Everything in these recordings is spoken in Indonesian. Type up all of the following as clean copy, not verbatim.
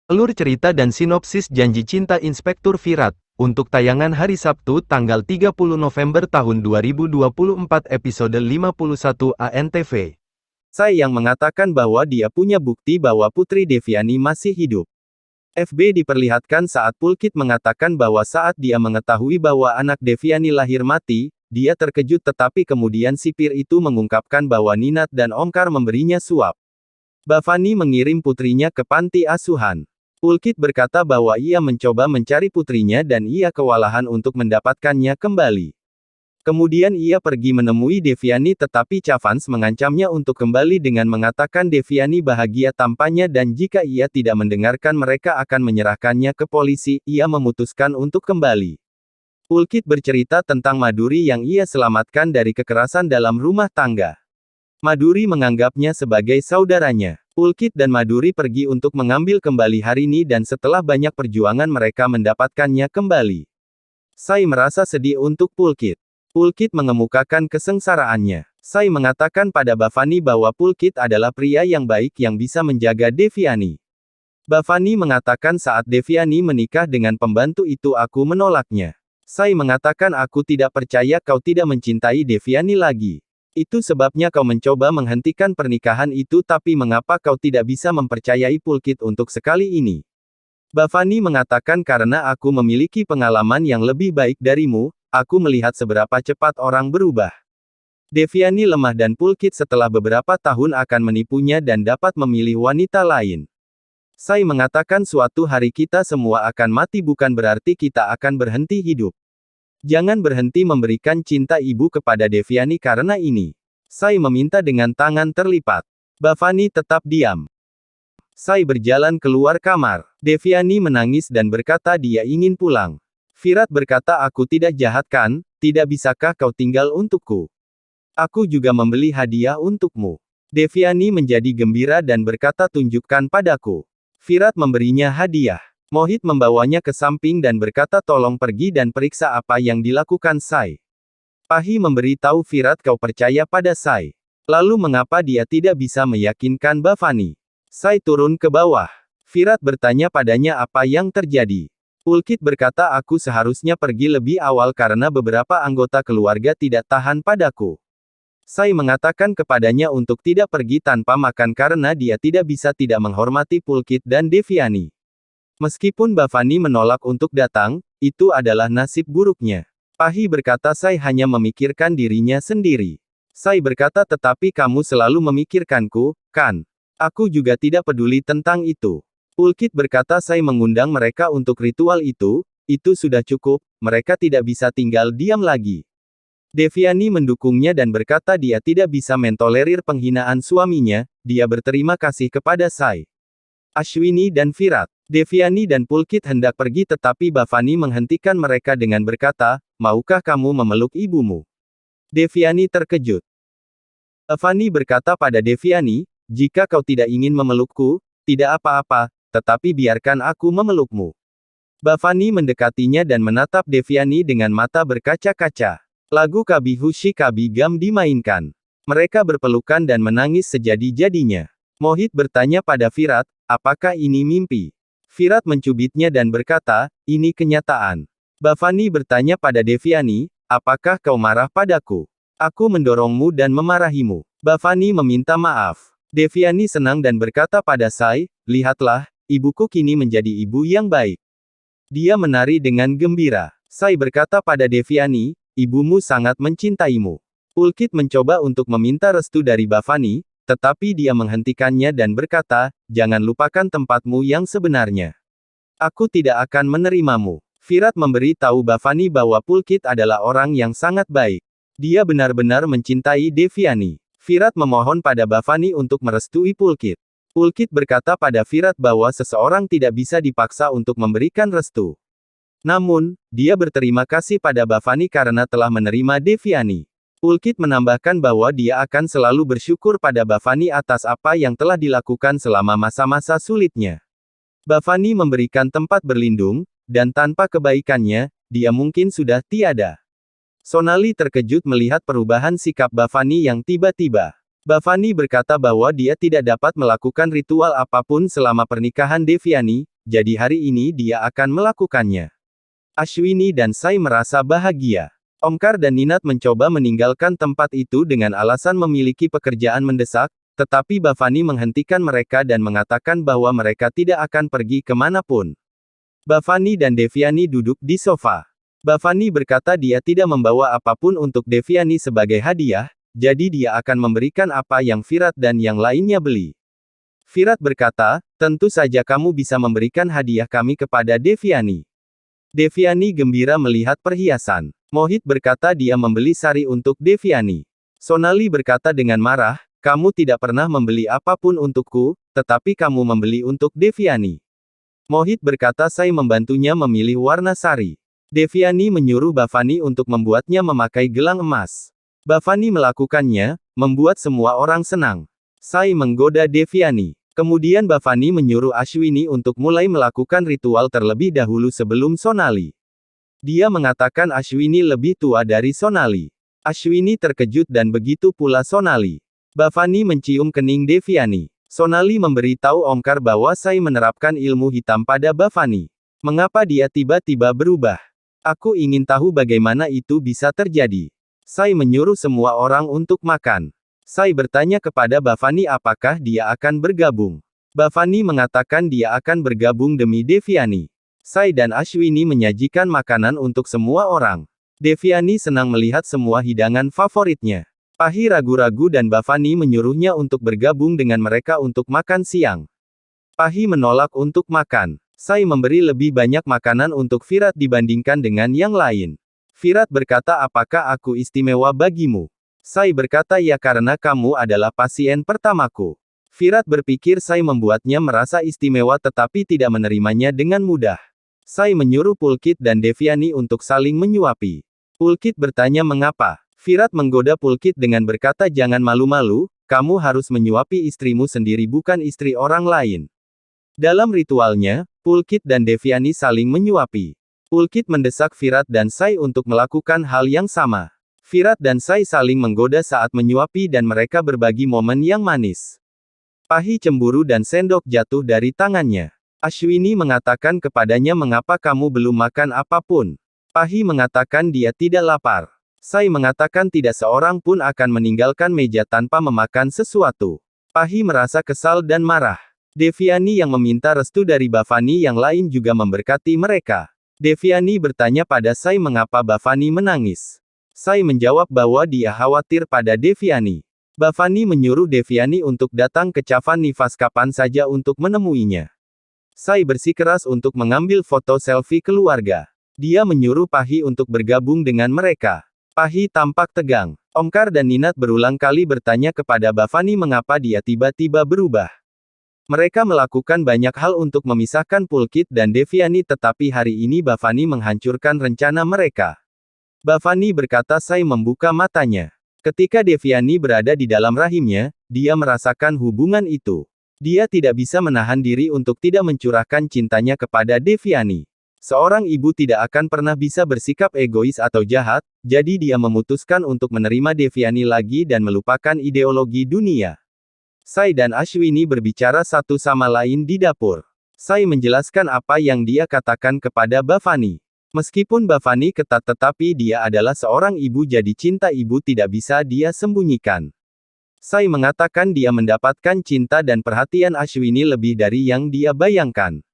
Alur cerita dan sinopsis Janji Cinta Inspektur Virat, untuk tayangan hari Sabtu tanggal 30 November tahun 2024 episode 51 ANTV. Sai yang mengatakan bahwa dia punya bukti bahwa Putri Deviani masih hidup. FB diperlihatkan saat Pulkit mengatakan bahwa saat dia mengetahui bahwa anak Deviani lahir mati, dia terkejut tetapi kemudian sipir itu mengungkapkan bahwa Ninat dan Omkar memberinya suap. Bhavani mengirim putrinya ke panti asuhan. Pulkit berkata bahwa ia mencoba mencari putrinya dan ia kewalahan untuk mendapatkannya kembali. Kemudian ia pergi menemui Deviani tetapi Chavans mengancamnya untuk kembali dengan mengatakan Deviani bahagia tanpanya dan jika ia tidak mendengarkan mereka akan menyerahkannya ke polisi, ia memutuskan untuk kembali. Pulkit bercerita tentang Maduri yang ia selamatkan dari kekerasan dalam rumah tangga. Maduri menganggapnya sebagai saudaranya. Pulkit dan Maduri pergi untuk mengambil kembali Harini dan setelah banyak perjuangan mereka mendapatkannya kembali. Sai merasa sedih untuk Pulkit. Pulkit mengemukakan kesengsaraannya. Sai mengatakan pada Bhavani bahwa Pulkit adalah pria yang baik yang bisa menjaga Deviani. Bhavani mengatakan saat Deviani menikah dengan pembantu itu aku menolaknya. Sai mengatakan aku tidak percaya kau tidak mencintai Deviani lagi. Itu sebabnya kau mencoba menghentikan pernikahan itu tapi mengapa kau tidak bisa mempercayai Pulkit untuk sekali ini? Bhavani mengatakan karena aku memiliki pengalaman yang lebih baik darimu, aku melihat seberapa cepat orang berubah. Deviani lemah dan Pulkit setelah beberapa tahun akan menipunya dan dapat memilih wanita lain. Sai mengatakan suatu hari kita semua akan mati bukan berarti kita akan berhenti hidup. Jangan berhenti memberikan cinta ibu kepada Deviani karena ini. Sai meminta dengan tangan terlipat. Bhavani tetap diam. Sai berjalan keluar kamar. Deviani menangis dan berkata dia ingin pulang. Virat berkata aku tidak jahat kan, tidak bisakah kau tinggal untukku? Aku juga membeli hadiah untukmu. Deviani menjadi gembira dan berkata tunjukkan padaku. Virat memberinya hadiah. Mohit membawanya ke samping dan berkata tolong pergi dan periksa apa yang dilakukan Sai. Pahi memberitahu Virat kau percaya pada Sai. Lalu mengapa dia tidak bisa meyakinkan Bhavani? Sai turun ke bawah. Virat bertanya padanya apa yang terjadi. Pulkit berkata aku seharusnya pergi lebih awal karena beberapa anggota keluarga tidak tahan padaku. Sai mengatakan kepadanya untuk tidak pergi tanpa makan karena dia tidak bisa tidak menghormati Pulkit dan Deviani. Meskipun Bhavani menolak untuk datang, itu adalah nasib buruknya. Pahi berkata Sai hanya memikirkan dirinya sendiri. Sai berkata tetapi kamu selalu memikirkanku, kan? Aku juga tidak peduli tentang itu. Pulkit berkata Sai mengundang mereka untuk ritual itu sudah cukup, mereka tidak bisa tinggal diam lagi. Deviani mendukungnya dan berkata dia tidak bisa mentolerir penghinaan suaminya, dia berterima kasih kepada Sai. Ashwini dan Virat. Deviani dan Pulkit hendak pergi tetapi Bhavani menghentikan mereka dengan berkata, maukah kamu memeluk ibumu? Deviani terkejut. Bhavani berkata pada Deviani, jika kau tidak ingin memelukku, tidak apa-apa, tetapi biarkan aku memelukmu. Bhavani mendekatinya dan menatap Deviani dengan mata berkaca-kaca. Lagu Kabhi Khushi Kabhie Gham dimainkan. Mereka berpelukan dan menangis sejadi-jadinya. Mohit bertanya pada Virat, apakah ini mimpi? Virat mencubitnya dan berkata, ini kenyataan. Bhavani bertanya pada Deviani, apakah kau marah padaku? Aku mendorongmu dan memarahimu. Bhavani meminta maaf. Deviani senang dan berkata pada Sai, lihatlah, ibuku kini menjadi ibu yang baik. Dia menari dengan gembira. Sai berkata pada Deviani, ibumu sangat mencintaimu. Pulkit mencoba untuk meminta restu dari Bhavani, tetapi dia menghentikannya dan berkata, jangan lupakan tempatmu yang sebenarnya. Aku tidak akan menerimamu. Virat memberi tahu Bhavani bahwa Pulkit adalah orang yang sangat baik. Dia benar-benar mencintai Deviani. Virat memohon pada Bhavani untuk merestui Pulkit. Pulkit berkata pada Virat bahwa seseorang tidak bisa dipaksa untuk memberikan restu. Namun, dia berterima kasih pada Bhavani karena telah menerima Deviani. Pulkit menambahkan bahwa dia akan selalu bersyukur pada Bhavani atas apa yang telah dilakukan selama masa-masa sulitnya. Bhavani memberikan tempat berlindung, dan tanpa kebaikannya, dia mungkin sudah tiada. Sonali terkejut melihat perubahan sikap Bhavani yang tiba-tiba. Bhavani berkata bahwa dia tidak dapat melakukan ritual apapun selama pernikahan Deviani, jadi hari ini dia akan melakukannya. Ashwini dan Sai merasa bahagia. Omkar dan Ninat mencoba meninggalkan tempat itu dengan alasan memiliki pekerjaan mendesak, tetapi Bhavani menghentikan mereka dan mengatakan bahwa mereka tidak akan pergi kemanapun. Bhavani dan Devyani duduk di sofa. Bhavani berkata dia tidak membawa apapun untuk Devyani sebagai hadiah, jadi dia akan memberikan apa yang Virat dan yang lainnya beli. Virat berkata, tentu saja kamu bisa memberikan hadiah kami kepada Devyani. Devyani gembira melihat perhiasan. Mohit berkata dia membeli sari untuk Devyani. Sonali berkata dengan marah, kamu tidak pernah membeli apapun untukku, tetapi kamu membeli untuk Devyani. Mohit berkata saya membantunya memilih warna sari. Devyani menyuruh Bhavani untuk membuatnya memakai gelang emas. Bhavani melakukannya, membuat semua orang senang. Sai menggoda Devyani. Kemudian Bhavani menyuruh Ashwini untuk mulai melakukan ritual terlebih dahulu sebelum Sonali. Dia mengatakan Ashwini lebih tua dari Sonali. Ashwini terkejut dan begitu pula Sonali. Bhavani mencium kening Devyani. Sonali memberitahu Omkar bahwa Sai menerapkan ilmu hitam pada Bhavani. Mengapa dia tiba-tiba berubah? Aku ingin tahu bagaimana itu bisa terjadi. Sai menyuruh semua orang untuk makan. Sai bertanya kepada Bhavani apakah dia akan bergabung. Bhavani mengatakan dia akan bergabung demi Devyani. Sai dan Ashwini menyajikan makanan untuk semua orang. Devyani senang melihat semua hidangan favoritnya. Pahi ragu-ragu dan Bhavani menyuruhnya untuk bergabung dengan mereka untuk makan siang. Pahi menolak untuk makan. Sai memberi lebih banyak makanan untuk Virat dibandingkan dengan yang lain. Virat berkata apakah aku istimewa bagimu? Sai berkata ya karena kamu adalah pasien pertamaku. Virat berpikir Sai membuatnya merasa istimewa tetapi tidak menerimanya dengan mudah. Sai menyuruh Pulkit dan Devyani untuk saling menyuapi. Pulkit bertanya mengapa. Virat menggoda Pulkit dengan berkata jangan malu-malu, kamu harus menyuapi istrimu sendiri bukan istri orang lain. Dalam ritualnya, Pulkit dan Devyani saling menyuapi. Pulkit mendesak Virat dan Sai untuk melakukan hal yang sama. Virat dan Sai saling menggoda saat menyuapi dan mereka berbagi momen yang manis. Pahi cemburu dan sendok jatuh dari tangannya. Ashwini mengatakan kepadanya mengapa kamu belum makan apapun. Pahi mengatakan dia tidak lapar. Sai mengatakan tidak seorang pun akan meninggalkan meja tanpa memakan sesuatu. Pahi merasa kesal dan marah. Devyani yang meminta restu dari Bhavani yang lain juga memberkati mereka. Devyani bertanya pada Sai mengapa Bhavani menangis. Sai menjawab bahwa dia khawatir pada Devyani. Bhavani menyuruh Devyani untuk datang ke Chavan Nivas kapan saja untuk menemuinya. Sai bersikeras untuk mengambil foto selfie keluarga. Dia menyuruh Pahi untuk bergabung dengan mereka. Pahi tampak tegang. Omkar dan Ninat berulang kali bertanya kepada Bhavani mengapa dia tiba-tiba berubah. Mereka melakukan banyak hal untuk memisahkan Pulkit dan Devyani tetapi hari ini Bhavani menghancurkan rencana mereka. Bhavani berkata Sai membuka matanya. Ketika Devyani berada di dalam rahimnya, dia merasakan hubungan itu. Dia tidak bisa menahan diri untuk tidak mencurahkan cintanya kepada Devyani. Seorang ibu tidak akan pernah bisa bersikap egois atau jahat, jadi dia memutuskan untuk menerima Devyani lagi dan melupakan ideologi dunia. Sai dan Ashwini berbicara satu sama lain di dapur. Sai menjelaskan apa yang dia katakan kepada Bhavani. Meskipun Bhavani ketat tetapi dia adalah seorang ibu jadi cinta ibu tidak bisa dia sembunyikan. Sai mengatakan dia mendapatkan cinta dan perhatian Ashwini lebih dari yang dia bayangkan.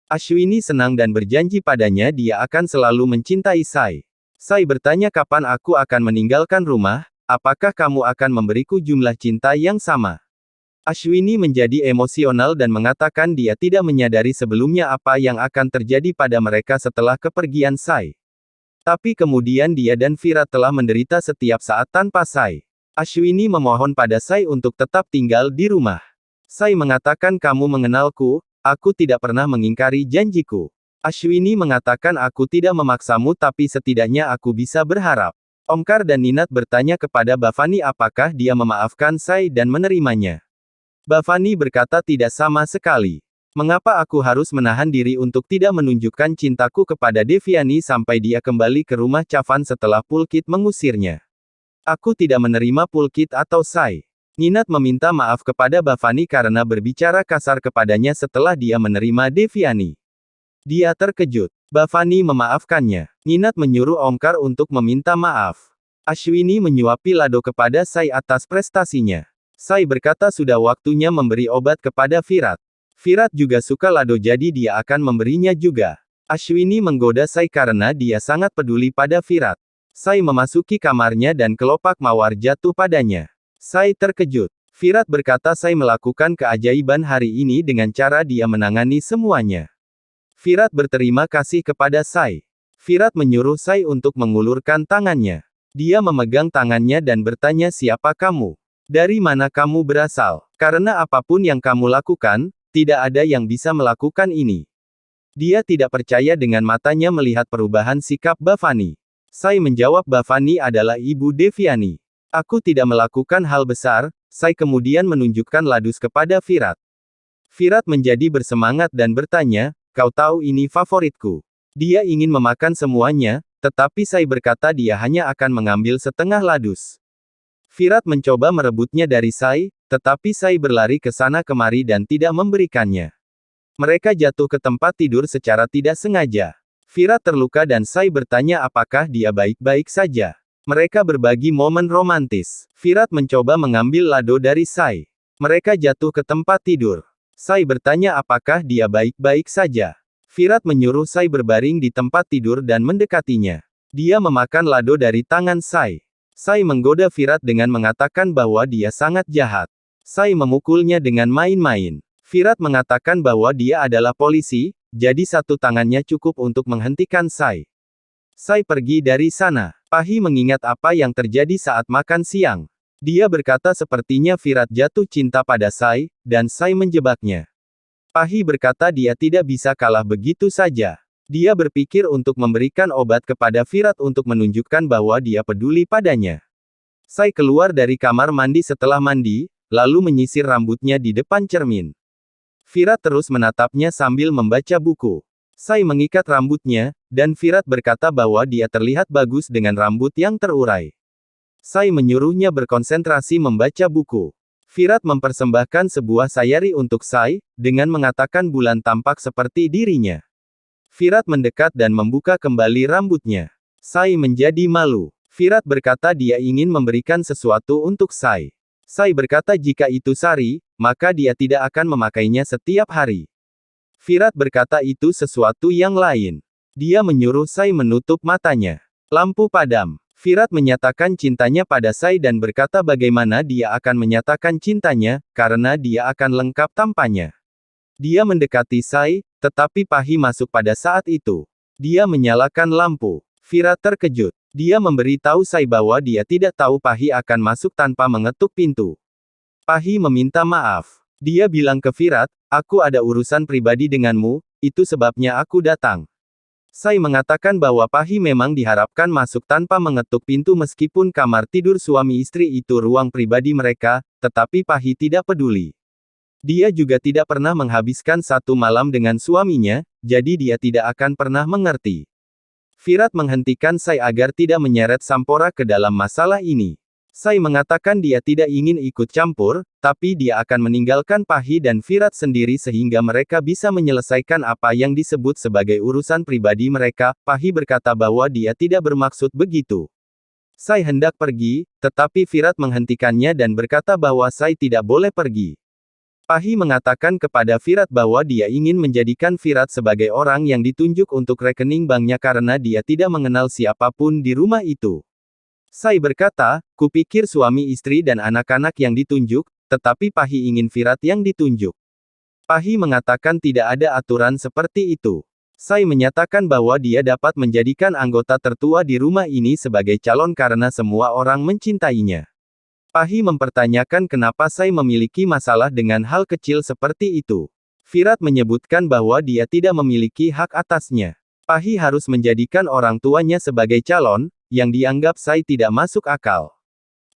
Ashwini senang dan berjanji padanya dia akan selalu mencintai Sai. Sai bertanya kapan aku akan meninggalkan rumah, apakah kamu akan memberiku jumlah cinta yang sama? Ashwini menjadi emosional dan mengatakan dia tidak menyadari sebelumnya apa yang akan terjadi pada mereka setelah kepergian Sai. Tapi kemudian dia dan Virat telah menderita setiap saat tanpa Sai. Ashwini memohon pada Sai untuk tetap tinggal di rumah. Sai mengatakan kamu mengenalku, aku tidak pernah mengingkari janjiku. Ashwini mengatakan aku tidak memaksamu tapi setidaknya aku bisa berharap. Omkar dan Ninat bertanya kepada Bhavani apakah dia memaafkan Sai dan menerimanya. Bhavani berkata tidak sama sekali. Mengapa aku harus menahan diri untuk tidak menunjukkan cintaku kepada Devyani sampai dia kembali ke rumah Chavan setelah Pulkit mengusirnya? Aku tidak menerima Pulkit atau Sai. Ninat meminta maaf kepada Bhavani karena berbicara kasar kepadanya setelah dia menerima Devyani. Dia terkejut. Bhavani memaafkannya. Ninat menyuruh Omkar untuk meminta maaf. Ashwini menyuapi Lado kepada Sai atas prestasinya. Sai berkata sudah waktunya memberi obat kepada Virat. Virat juga suka Lado jadi dia akan memberinya juga. Ashwini menggoda Sai karena dia sangat peduli pada Virat. Sai memasuki kamarnya dan kelopak mawar jatuh padanya. Sai terkejut. Virat berkata Sai melakukan keajaiban hari ini dengan cara dia menangani semuanya. Virat berterima kasih kepada Sai. Virat menyuruh Sai untuk mengulurkan tangannya. Dia memegang tangannya dan bertanya siapa kamu? Dari mana kamu berasal? Karena apapun yang kamu lakukan, tidak ada yang bisa melakukan ini. Dia tidak percaya dengan matanya melihat perubahan sikap Bhavani. Sai menjawab Bhavani adalah ibu Devyani. Aku tidak melakukan hal besar, Sai kemudian menunjukkan ladus kepada Virat. Virat menjadi bersemangat dan bertanya, kau tahu ini favoritku. Dia ingin memakan semuanya, tetapi Sai berkata dia hanya akan mengambil setengah ladus. Virat mencoba merebutnya dari Sai, tetapi Sai berlari ke sana kemari dan tidak memberikannya. Mereka jatuh ke tempat tidur secara tidak sengaja. Virat terluka dan Sai bertanya apakah dia baik-baik saja. Mereka berbagi momen romantis. Virat mencoba mengambil Lado dari Sai. Mereka jatuh ke tempat tidur. Sai bertanya apakah dia baik-baik saja. Virat menyuruh Sai berbaring di tempat tidur dan mendekatinya. Dia memakan Lado dari tangan Sai. Sai menggoda Virat dengan mengatakan bahwa dia sangat jahat. Sai memukulnya dengan main-main. Virat mengatakan bahwa dia adalah polisi, jadi satu tangannya cukup untuk menghentikan Sai. Sai pergi dari sana. Pahi mengingat apa yang terjadi saat makan siang. Dia berkata sepertinya Virat jatuh cinta pada Sai, dan Sai menjebaknya. Pahi berkata dia tidak bisa kalah begitu saja. Dia berpikir untuk memberikan obat kepada Virat untuk menunjukkan bahwa dia peduli padanya. Sai keluar dari kamar mandi setelah mandi, lalu menyisir rambutnya di depan cermin. Virat terus menatapnya sambil membaca buku. Sai mengikat rambutnya, dan Virat berkata bahwa dia terlihat bagus dengan rambut yang terurai. Sai menyuruhnya berkonsentrasi membaca buku. Virat mempersembahkan sebuah sayari untuk Sai, dengan mengatakan bulan tampak seperti dirinya. Virat mendekat dan membuka kembali rambutnya. Sai menjadi malu. Virat berkata dia ingin memberikan sesuatu untuk Sai. Sai berkata jika itu sari, maka dia tidak akan memakainya setiap hari. Virat berkata itu sesuatu yang lain. Dia menyuruh Sai menutup matanya. Lampu padam. Virat menyatakan cintanya pada Sai dan berkata bagaimana dia akan menyatakan cintanya, karena dia akan lengkap tanpanya. Dia mendekati Sai, tetapi Pahi masuk pada saat itu. Dia menyalakan lampu. Virat terkejut. Dia memberitahu Sai bahwa dia tidak tahu Pahi akan masuk tanpa mengetuk pintu. Pahi meminta maaf. Dia bilang ke Virat, aku ada urusan pribadi denganmu, itu sebabnya aku datang. Sai mengatakan bahwa Pahi memang diharapkan masuk tanpa mengetuk pintu meskipun kamar tidur suami istri itu ruang pribadi mereka, tetapi Pahi tidak peduli. Dia juga tidak pernah menghabiskan satu malam dengan suaminya, jadi dia tidak akan pernah mengerti. Virat menghentikan Sai agar tidak menyeret Sampora ke dalam masalah ini. Sai mengatakan dia tidak ingin ikut campur, tapi dia akan meninggalkan Pahi dan Virat sendiri sehingga mereka bisa menyelesaikan apa yang disebut sebagai urusan pribadi mereka. Pahi berkata bahwa dia tidak bermaksud begitu. Sai hendak pergi, tetapi Virat menghentikannya dan berkata bahwa Sai tidak boleh pergi. Pahi mengatakan kepada Virat bahwa dia ingin menjadikan Virat sebagai orang yang ditunjuk untuk rekening banknya karena dia tidak mengenal siapapun di rumah itu. Sai berkata, kupikir suami istri dan anak-anak yang ditunjuk, tetapi Pahi ingin Virat yang ditunjuk. Pahi mengatakan tidak ada aturan seperti itu. Sai menyatakan bahwa dia dapat menjadikan anggota tertua di rumah ini sebagai calon karena semua orang mencintainya. Pahi mempertanyakan kenapa Sai memiliki masalah dengan hal kecil seperti itu. Virat menyebutkan bahwa dia tidak memiliki hak atasnya. Pahi harus menjadikan orang tuanya sebagai calon, yang dianggap Sai tidak masuk akal.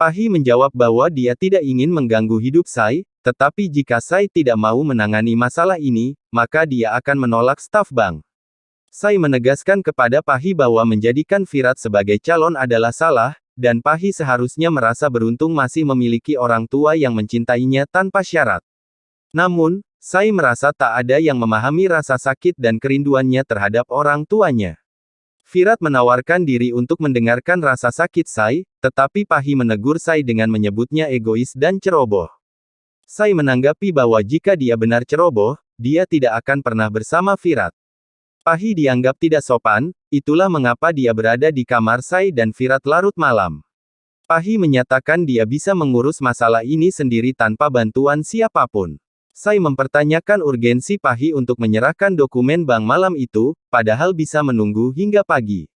Pahi menjawab bahwa dia tidak ingin mengganggu hidup Sai, tetapi jika Sai tidak mau menangani masalah ini, maka dia akan menolak staf bank. Sai menegaskan kepada Pahi bahwa menjadikan Virat sebagai calon adalah salah, dan Pahi seharusnya merasa beruntung masih memiliki orang tua yang mencintainya tanpa syarat. Namun, Sai merasa tak ada yang memahami rasa sakit dan kerinduannya terhadap orang tuanya. Virat menawarkan diri untuk mendengarkan rasa sakit Sai, tetapi Pahi menegur Sai dengan menyebutnya egois dan ceroboh. Sai menanggapi bahwa jika dia benar ceroboh, dia tidak akan pernah bersama Virat. Pahi dianggap tidak sopan, itulah mengapa dia berada di kamar Sai dan Virat larut malam. Pahi menyatakan dia bisa mengurus masalah ini sendiri tanpa bantuan siapapun. Sai mempertanyakan urgensi Pahi untuk menyerahkan dokumen bank malam itu, padahal bisa menunggu hingga pagi.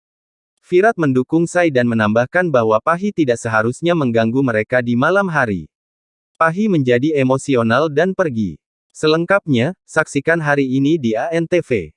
Virat mendukung Sai dan menambahkan bahwa Pahi tidak seharusnya mengganggu mereka di malam hari. Pahi menjadi emosional dan pergi. Selengkapnya, saksikan hari ini di ANTV.